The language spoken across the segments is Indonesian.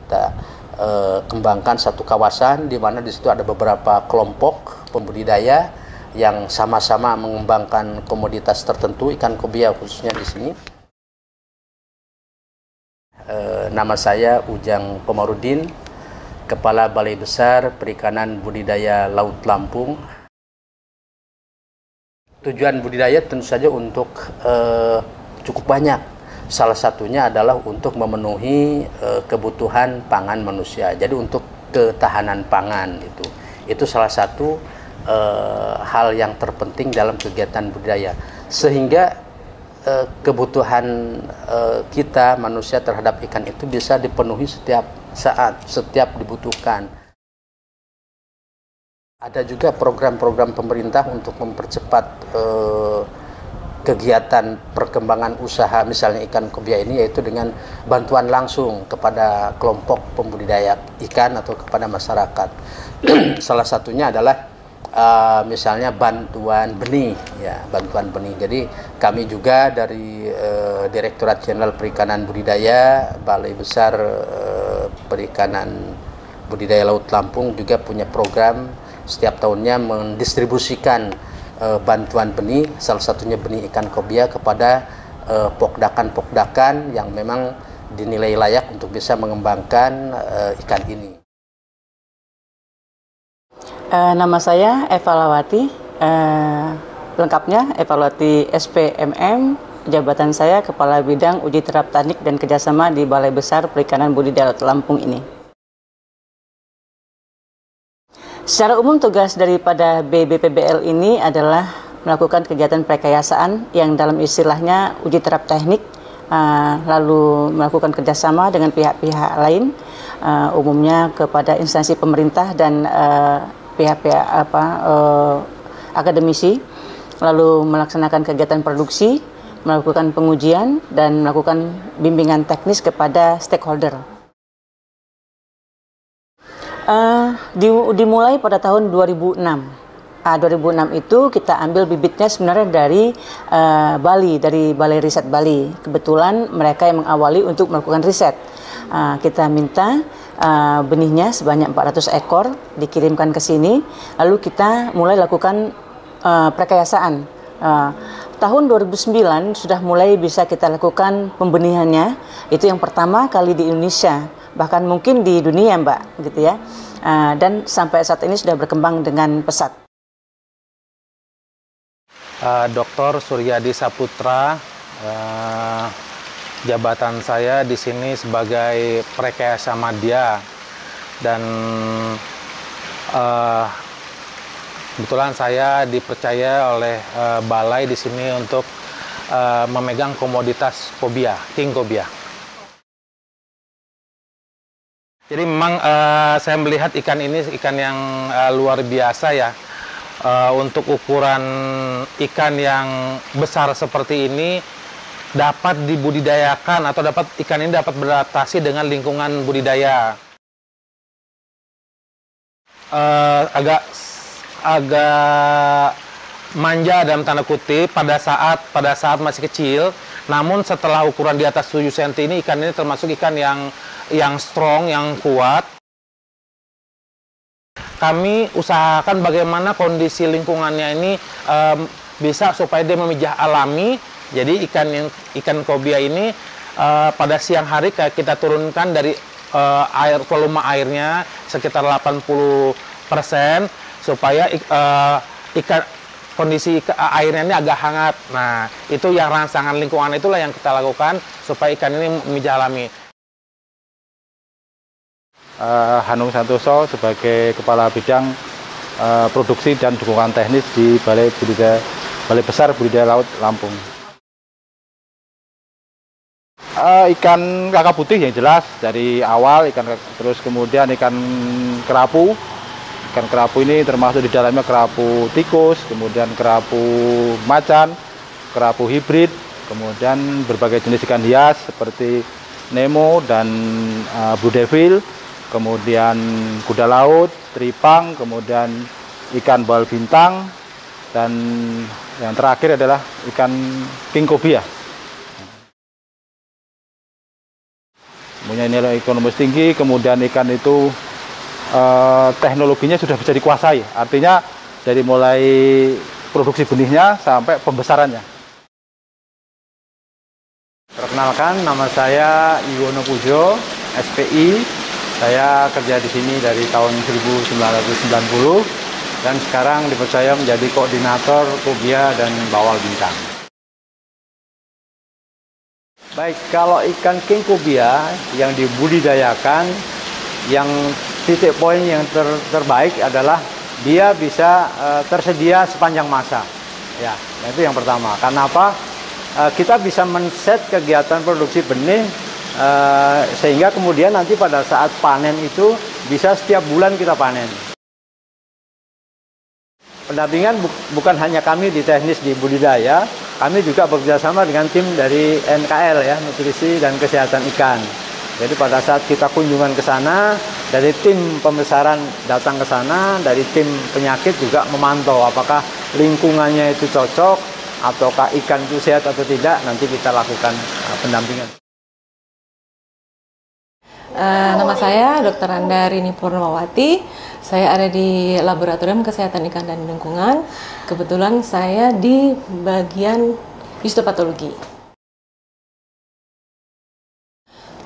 kita kembangkan satu kawasan di mana di situ ada beberapa kelompok pembudidaya yang sama-sama mengembangkan komoditas tertentu, ikan kobia khususnya di sini. Nama saya Ujang Komarudin, Kepala Balai Besar Perikanan Budidaya Laut Lampung. Tujuan budidaya tentu saja untuk cukup banyak. Salah satunya adalah untuk memenuhi kebutuhan pangan manusia. Jadi untuk ketahanan pangan itu salah satu hal yang terpenting dalam kegiatan budidaya. Sehingga kebutuhan kita manusia terhadap ikan itu bisa dipenuhi setiap saat, setiap dibutuhkan. Ada juga program-program pemerintah untuk mempercepat kegiatan perkembangan usaha misalnya ikan kobia ini, yaitu dengan bantuan langsung kepada kelompok pembudidaya ikan atau kepada masyarakat. Salah satunya adalah misalnya bantuan benih, ya, bantuan benih. Jadi kami juga dari Direktorat Jenderal Perikanan Budidaya Balai Besar Perikanan Budidaya Laut Lampung juga punya program setiap tahunnya mendistribusikan bantuan benih, salah satunya benih ikan kobia kepada pokdakan-pokdakan yang memang dinilai layak untuk bisa mengembangkan ikan ini. Nama saya Eva Lawati, lengkapnya Eva Lawati SPMM, jabatan saya Kepala Bidang Uji Terap Teknik dan Kerjasama di Balai Besar Perikanan Budidaya Laut Lampung ini. Secara umum tugas daripada BBPBL ini adalah melakukan kegiatan perekayasaan yang dalam istilahnya uji terap teknik, lalu melakukan kerjasama dengan pihak-pihak lain, umumnya kepada instansi pemerintah dan pihak-pihak akademisi, lalu melaksanakan kegiatan produksi, melakukan pengujian, dan melakukan bimbingan teknis kepada stakeholder. Dimulai pada tahun 2006. 2006 itu kita ambil bibitnya sebenarnya dari Bali, dari Balai Riset Bali. Kebetulan mereka yang mengawali untuk melakukan riset. Kita minta benihnya sebanyak 400 ekor dikirimkan ke sini, lalu kita mulai lakukan perekayasaan. Tahun 2009 sudah mulai bisa kita lakukan pembenihannya. Itu yang pertama kali di Indonesia, bahkan mungkin di dunia, Mbak, gitu ya. Dan sampai saat ini sudah berkembang dengan pesat. Dr. Suryadi Saputra, jabatan saya di sini sebagai perekayasa madya, dan kebetulan saya dipercaya oleh balai di sini untuk memegang komoditas kobia, king kobia. Jadi memang saya melihat ikan ini ikan yang luar biasa ya. Untuk ukuran ikan yang besar seperti ini dapat dibudidayakan atau ikan ini dapat beradaptasi dengan lingkungan budidaya. Agak manja dalam tanda kutip pada saat masih kecil, namun setelah ukuran di atas 7 cm ini ikan ini termasuk ikan yang strong, yang kuat. Kami usahakan bagaimana kondisi lingkungannya ini bisa supaya dia memijah alami. Jadi ikan kobia ini pada siang hari kita turunkan dari volume airnya sekitar 80% supaya kondisi airnya ini agak hangat. Nah, itu yang rangsangan lingkungan itulah yang kita lakukan supaya ikan ini memijah alami. Hanung Santoso sebagai Kepala Bidang Produksi dan Dukungan Teknis di Balai Besar Budidaya Laut Lampung. Ikan kakap putih yang jelas dari awal, terus kemudian ikan kerapu. Ikan kerapu ini termasuk di dalamnya kerapu tikus, kemudian kerapu macan, kerapu hibrid, kemudian berbagai jenis ikan hias seperti Nemo dan Blue Devil, kemudian kuda laut, teripang, kemudian ikan bal bintang, dan yang terakhir adalah ikan king kobia. Punya nilai ekonomis tinggi, kemudian ikan itu teknologinya sudah bisa dikuasai. Artinya dari mulai produksi benihnya sampai pembesarannya. Perkenalkan, nama saya Iwono Pujo, SPI. Saya kerja di sini dari tahun 1990 dan sekarang dipercaya menjadi koordinator kobia dan bawal bintang. Baik, kalau ikan king kobia yang dibudidayakan, yang titik poin yang terbaik adalah dia bisa tersedia sepanjang masa. Ya, itu yang pertama. Karena apa? Kita bisa men-set kegiatan produksi benih sehingga kemudian nanti pada saat panen itu bisa setiap bulan kita panen. Pendampingan bukan hanya kami di teknis di budidaya, kami juga bekerjasama dengan tim dari NKL ya, Nutrisi dan Kesehatan Ikan. Jadi pada saat kita kunjungan ke sana, dari tim pembesaran datang ke sana, dari tim penyakit juga memantau apakah lingkungannya itu cocok, ataukah ikan itu sehat atau tidak, nanti kita lakukan pendampingan. Nama saya Dr. Anda Rini Purnawati. Saya ada di Laboratorium Kesehatan Ikan dan Lingkungan. Kebetulan saya di bagian histopatologi.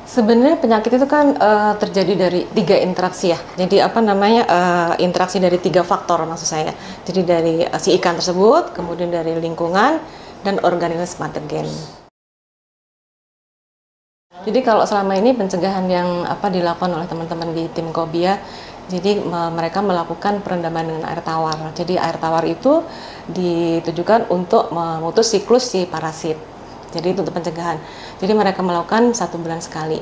Sebenarnya penyakit itu kan terjadi dari 3 interaksi ya. Jadi interaksi dari 3 faktor maksud saya. Jadi dari si ikan tersebut, kemudian dari lingkungan dan organisme patogen. Jadi kalau selama ini pencegahan yang dilakukan oleh teman-teman di tim Kobia, jadi mereka melakukan perendaman dengan air tawar. Jadi air tawar itu ditujukan untuk memutus siklus si parasit. Jadi itu untuk pencegahan. Jadi mereka melakukan 1 bulan sekali.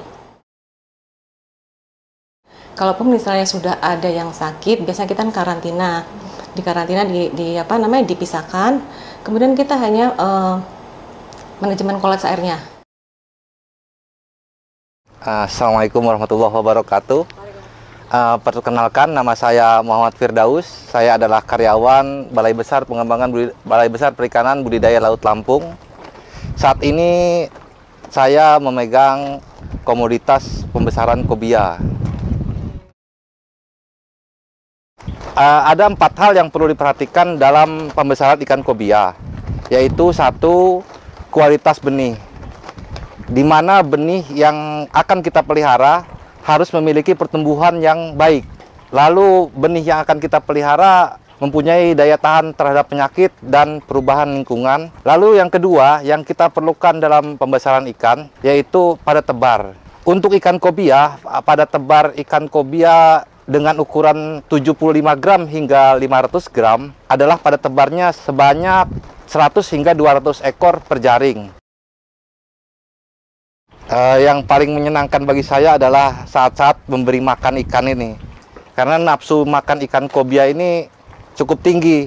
Kalaupun misalnya sudah ada yang sakit, biasanya kita karantina. Di karantina dipisahkan. Kemudian kita hanya manajemen koleks airnya. Assalamualaikum warahmatullahi wabarakatuh. Perkenalkan, nama saya Muhammad Firdaus. Saya adalah karyawan Balai Besar Perikanan Budidaya Laut Lampung. Saat ini saya memegang komoditas pembesaran kobia. Ada 4 hal yang perlu diperhatikan dalam pembesaran ikan kobia, yaitu 1, kualitas benih. Di mana benih yang akan kita pelihara harus memiliki pertumbuhan yang baik. Lalu benih yang akan kita pelihara mempunyai daya tahan terhadap penyakit dan perubahan lingkungan. Lalu yang kedua yang kita perlukan dalam pembesaran ikan yaitu pada tebar. Untuk ikan kobia, pada tebar ikan kobia dengan ukuran 75 gram hingga 500 gram adalah pada tebarnya sebanyak 100 hingga 200 ekor per jaring. Yang paling menyenangkan bagi saya adalah saat-saat memberi makan ikan ini. Karena nafsu makan ikan kobia ini cukup tinggi.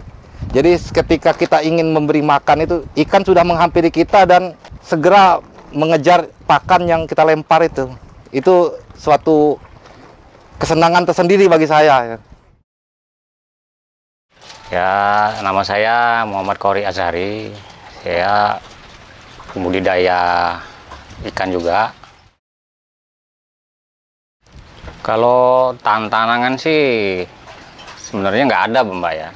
Jadi ketika kita ingin memberi makan itu, ikan sudah menghampiri kita dan segera mengejar pakan yang kita lempar itu. Itu suatu kesenangan tersendiri bagi saya. Ya, nama saya Muhammad Kori Azhari. Saya pembudidaya ikan juga. Kalau tantangan sih sebenarnya nggak ada, Mbak ya.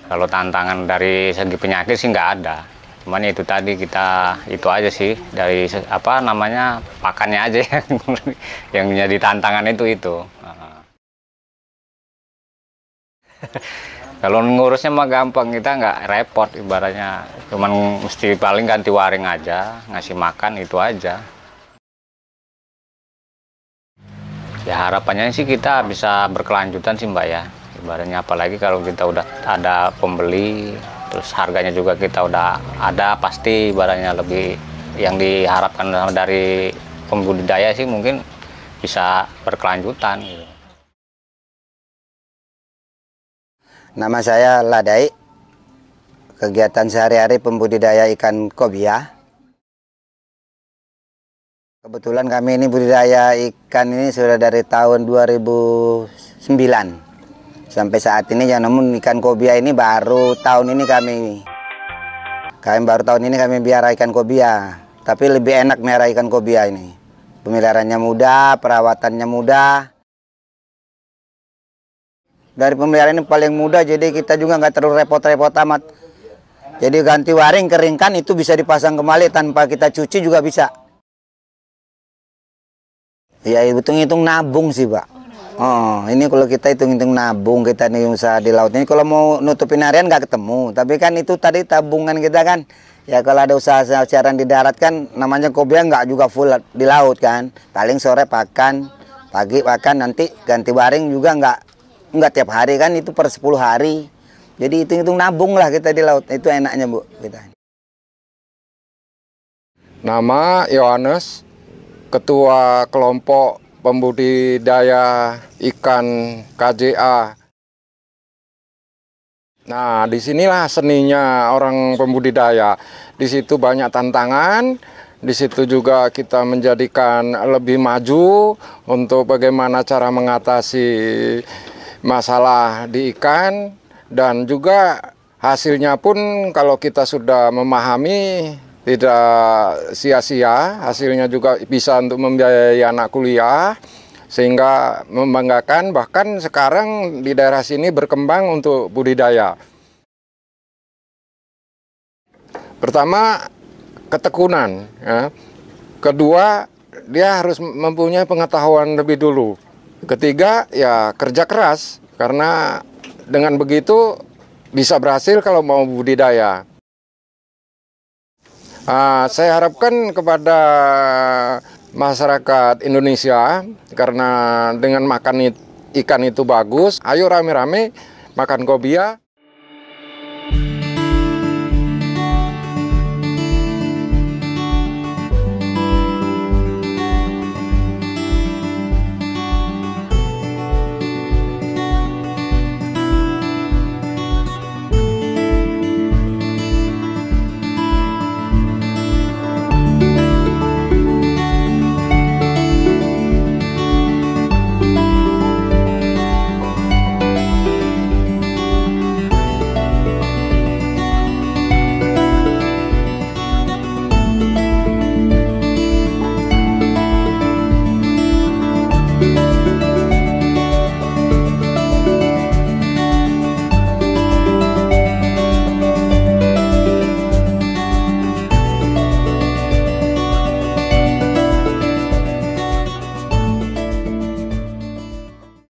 Kalau tantangan dari segi penyakit sih nggak ada. Cuman itu tadi kita itu aja sih dari pakannya aja yang menjadi tantangan itu. Kalau ngurusnya mah gampang, kita nggak repot ibaratnya, cuman mesti paling ganti waring aja, ngasih makan itu aja. Ya harapannya sih kita bisa berkelanjutan sih Mbak ya, ibaratnya apalagi kalau kita udah ada pembeli, terus harganya juga kita udah ada, pasti ibaratnya lebih yang diharapkan dari pembudidaya sih mungkin bisa berkelanjutan gitu. Nama saya Ladai, kegiatan sehari-hari pembudidaya ikan kobia. Kebetulan kami ini budidaya ikan ini sudah dari tahun 2009 sampai saat ini, ya namun ikan kobia ini baru tahun ini kami biara ikan kobia, tapi lebih enak merah ikan kobia ini. Pemeliharaannya mudah, perawatannya mudah. Dari pemeliharaan ini paling mudah, jadi kita juga nggak terlalu repot-repot amat. Jadi ganti waring, keringkan, itu bisa dipasang kembali tanpa kita cuci juga bisa. Ya hitung-hitung nabung sih Pak. Oh, ini kalau kita hitung-hitung nabung, kita nih usaha di laut ini, kalau mau nutupin harian nggak ketemu. Tapi kan itu tadi tabungan kita kan. Ya kalau ada usaha siaran di darat kan, namanya kobia nggak juga full di laut kan. Paling sore pakan, pagi pakan, nanti ganti waring juga nggak tiap hari kan, itu per 10 hari. Jadi hitung-hitung nabung lah kita di laut, itu enaknya Bu kita. Nama Yohanes, Ketua Kelompok Pembudidaya Ikan KJA. Nah, disinilah seninya orang pembudidaya. Di situ banyak tantangan, di situ juga kita menjadikan lebih maju untuk bagaimana cara mengatasi masalah di ikan, dan juga hasilnya pun kalau kita sudah memahami tidak sia-sia, hasilnya juga bisa untuk membiayai anak kuliah, sehingga membanggakan. Bahkan sekarang di daerah sini berkembang untuk budidaya. Pertama, ketekunan, ya. Kedua, dia harus mempunyai pengetahuan lebih dulu. Ketiga, ya kerja keras, karena dengan begitu bisa berhasil kalau mau budidaya. Saya harapkan kepada masyarakat Indonesia, karena dengan makan ikan itu bagus, ayo rame-rame makan kobia.